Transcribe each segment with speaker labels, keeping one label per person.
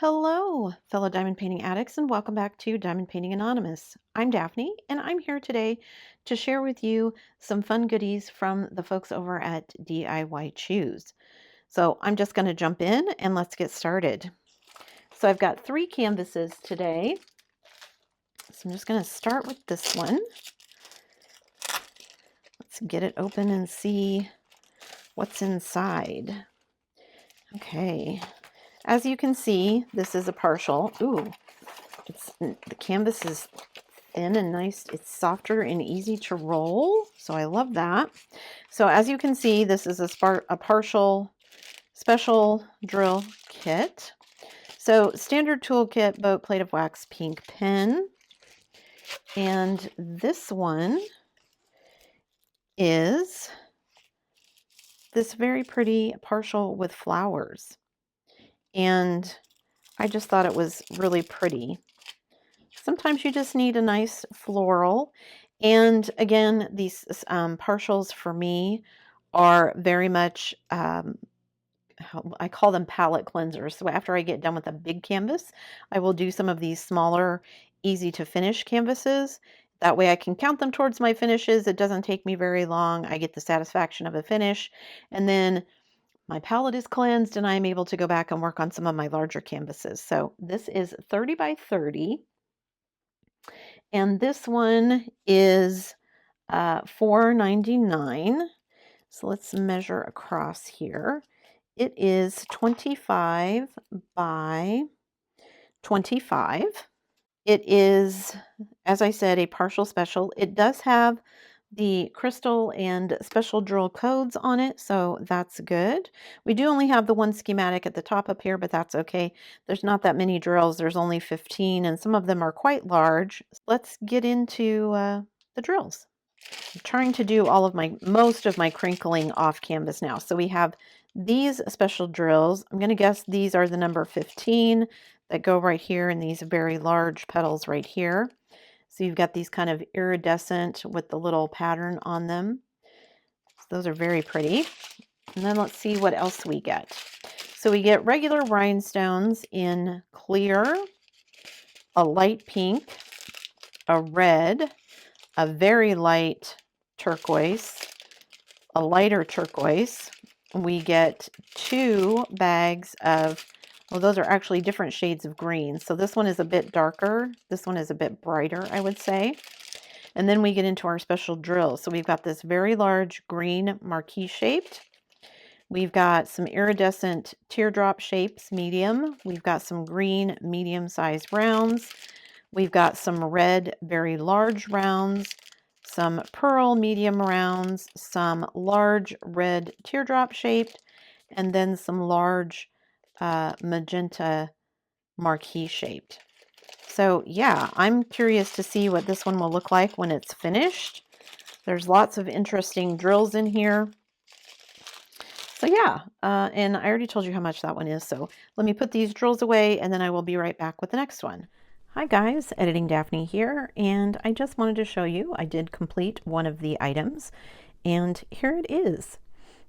Speaker 1: Hello, fellow diamond painting addicts, and welcome back to Diamond Painting Anonymous. I'm Daphne, and I'm here today to share with you some fun goodies from the folks over at DIYChoose. So I'm just going to jump in and let's get started. So I've got 3 canvases today. So I'm just going to start with this one. Let's get it open and see what's inside. Okay. As you can see, this is a partial. Ooh, the canvas is thin and nice. It's softer and easy to roll, so I love that. So as you can see, this is a partial special drill kit. So standard toolkit, boat, plate of wax, pink pen. And this one is this very pretty partial with flowers. And I just thought it was really pretty. Sometimes you just need a nice floral. And again, these partials for me are very much, I call them palette cleansers. So after I get done with a big canvas, I will do some of these smaller, easy to finish canvases. That way I can count them towards my finishes. It doesn't take me very long. I get the satisfaction of a finish. And then my palette is cleansed and I'm able to go back and work on some of my larger canvases. So this is 30 by 30. And this one is $4.99. So let's measure across here. It is 25 by 25. It is, as I said, a partial special. It does have the crystal and special drill codes on it, so that's good. We do only have the one schematic at the top up here, but that's okay. There's not that many drills. There's only 15, and some of them are quite large. Let's get into the drills. I'm trying to do most of my crinkling off canvas now. So we have these special drills. I'm going to guess these are the number 15 that go right here in these very large petals right here. So you've got these kind of iridescent with the little pattern on them. So those are very pretty. And then let's see what else we get. So we get regular rhinestones in clear, a light pink, a red, a very light turquoise, a lighter turquoise. We get 2 bags of, well, those are actually different shades of green. So this one is a bit darker. This one is a bit brighter, I would say. And then we get into our special drills. So we've got this very large green marquee shaped. We've got some iridescent teardrop shapes, medium. We've got some green medium-sized rounds. We've got some red very large rounds, some pearl medium rounds, some large red teardrop shaped, and then some large magenta marquee shaped. So yeah, I'm curious to see what this one will look like when it's finished. There's lots of interesting drills in here. So yeah, and I already told you how much that one is. So let me put these drills away and then I will be right back with the next one. Hi guys, Editing Daphne here, and I just wanted to show you I did complete one of the items, and here it is.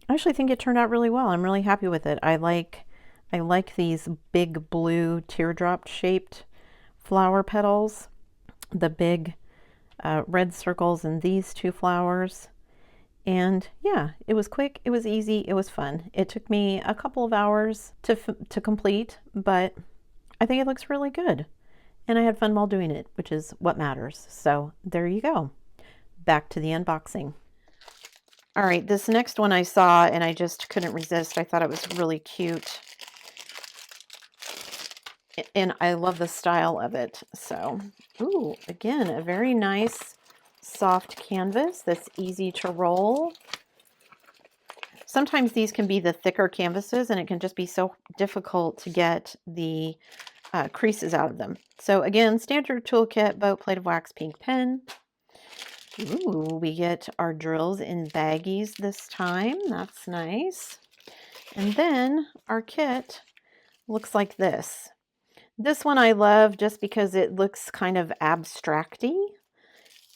Speaker 1: I actually think it turned out really well. I'm really happy with it. I like these big blue teardrop shaped flower petals, the big red circles in these 2 flowers. And yeah, it was quick, it was easy, it was fun. It took me a couple of hours to complete, but I think it looks really good. And I had fun while doing it, which is what matters. So there you go. Back to the unboxing. All right, this next one I saw and I just couldn't resist. I thought it was really cute. And I love the style of it. So, ooh, again, a very nice soft canvas that's easy to roll. Sometimes these can be the thicker canvases and it can just be so difficult to get the creases out of them. So again, standard toolkit, boat, plate of wax, pink pen. Ooh, we get our drills in baggies this time. That's nice. And then our kit looks like this. This one I love just because it looks kind of abstracty,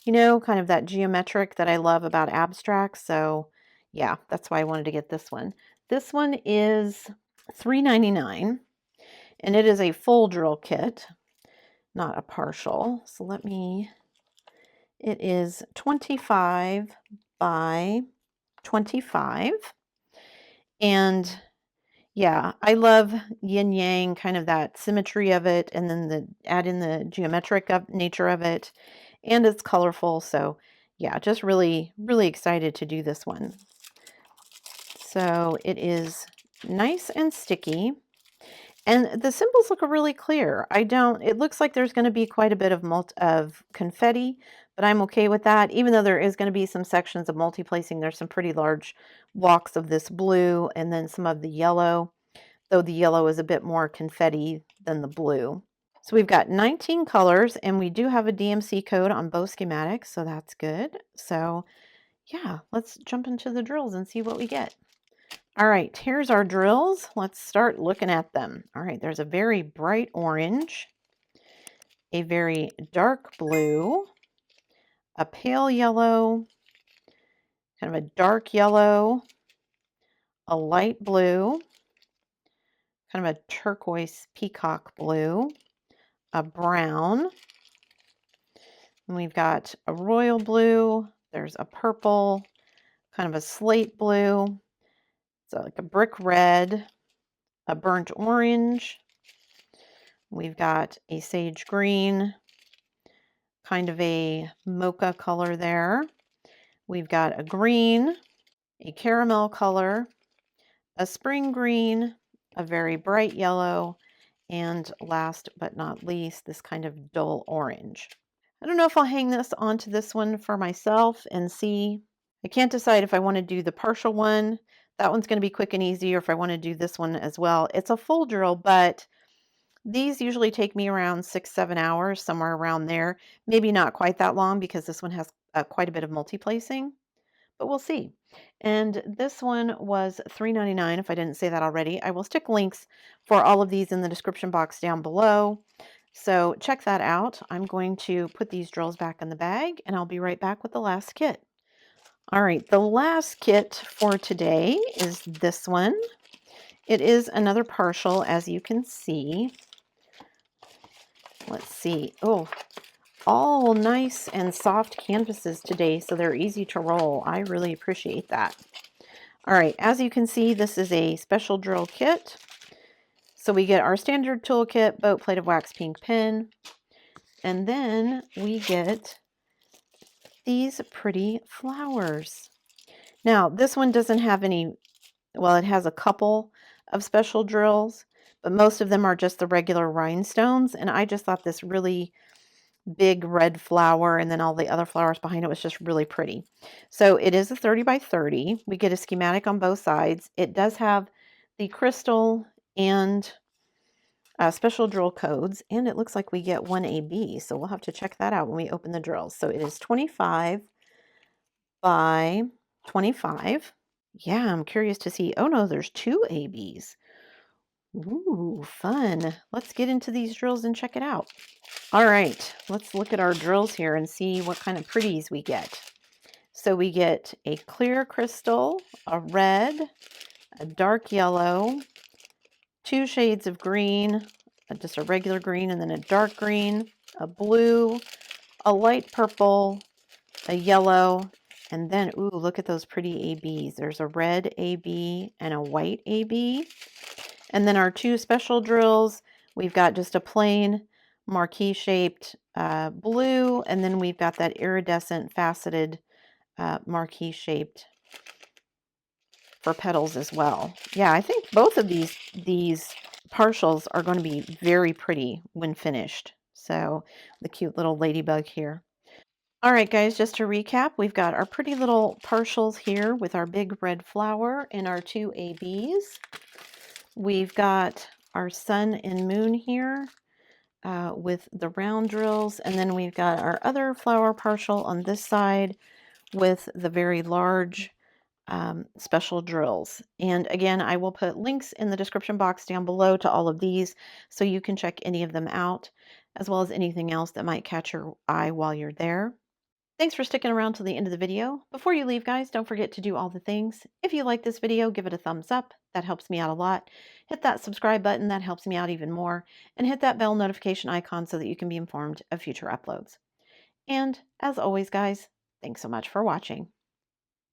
Speaker 1: you know, kind of that geometric that I love about abstract. So yeah, that's why I wanted to get this one. This one is $3.99. And it is a full drill kit, not a partial. So it is 25 by 25. And yeah, I love yin yang, kind of that symmetry of it, and then add in the geometric nature of it, and it's colorful. So yeah, just really, really excited to do this one. So it is nice and sticky. And the symbols look really clear. It looks like there's going to be quite a bit of confetti, but I'm okay with that. Even though there is going to be some sections of multi-placing, there's some pretty large blocks of this blue and then some of the yellow, though the yellow is a bit more confetti than the blue. So we've got 19 colors, and we do have a DMC code on both schematics, so that's good. So yeah, let's jump into the drills and see what we get. All right, here's our drills. Let's start looking at them. All right, there's a very bright orange, a very dark blue, a pale yellow, kind of a dark yellow, a light blue, kind of a turquoise peacock blue, a brown, and we've got a royal blue, there's a purple, kind of a slate blue, so like a brick red, a burnt orange, we've got a sage green, kind of a mocha color there. We've got a green, a caramel color, a spring green, a very bright yellow, and last but not least, this kind of dull orange. I don't know if I'll hang this onto this one for myself and see. I can't decide if I want to do the partial one. That one's going to be quick and easy, or if I want to do this one as well. It's a full drill, but these usually take me around 6-7 hours, somewhere around there. Maybe not quite that long because this one has quite a bit of multi-placing, but we'll see. And this one was $3.99, if I didn't say that already. I will stick links for all of these in the description box down below. So check that out. I'm going to put these drills back in the bag, and I'll be right back with the last kit. All right, the last kit for today is this one. It is another partial, as you can see. Let's see. Oh, all nice and soft canvases today, so they're easy to roll. I really appreciate that. All right, as you can see, this is a special drill kit. So we get our standard toolkit, boat plate of wax pink pen, and then we get these pretty flowers. Now, this one doesn't have any, well, it has a couple of special drills, but most of them are just the regular rhinestones, and I just thought this really big red flower and then all the other flowers behind it was just really pretty. So it is a 30 by 30. We get a schematic on both sides. It does have the crystal and special drill codes, and it looks like we get one AB, so we'll have to check that out when we open the drills. So it is 25 by 25. Yeah, I'm curious to see. Oh no, there's two ABs. Ooh, fun. Let's get into these drills and check it out. All right, let's look at our drills here and see what kind of pretties we get. So we get a clear crystal, a red, a dark yellow, two shades of green, just a regular green and then a dark green, a blue, a light purple, a yellow, and then, ooh, look at those pretty ABs. There's a red AB and a white AB. And then our two special drills, we've got just a plain marquee shaped blue, and then we've got that iridescent faceted marquee shaped for petals as well. Yeah, I think both of these partials are going to be very pretty when finished. So the cute little ladybug here. All right, guys, just to recap, we've got our pretty little partials here with our big red flower and our two ABs. We've got our sun and moon here with the round drills, and then we've got our other flower partial on this side with the very large special drills. And again, I will put links in the description box down below to all of these so you can check any of them out, as well as anything else that might catch your eye while you're there. Thanks for sticking around till the end of the video. Before you leave, guys, don't forget to do all the things. If you like this video, give it a thumbs up. That helps me out a lot. Hit that subscribe button. That helps me out even more. And hit that bell notification icon so that you can be informed of future uploads. And as always, guys, thanks so much for watching.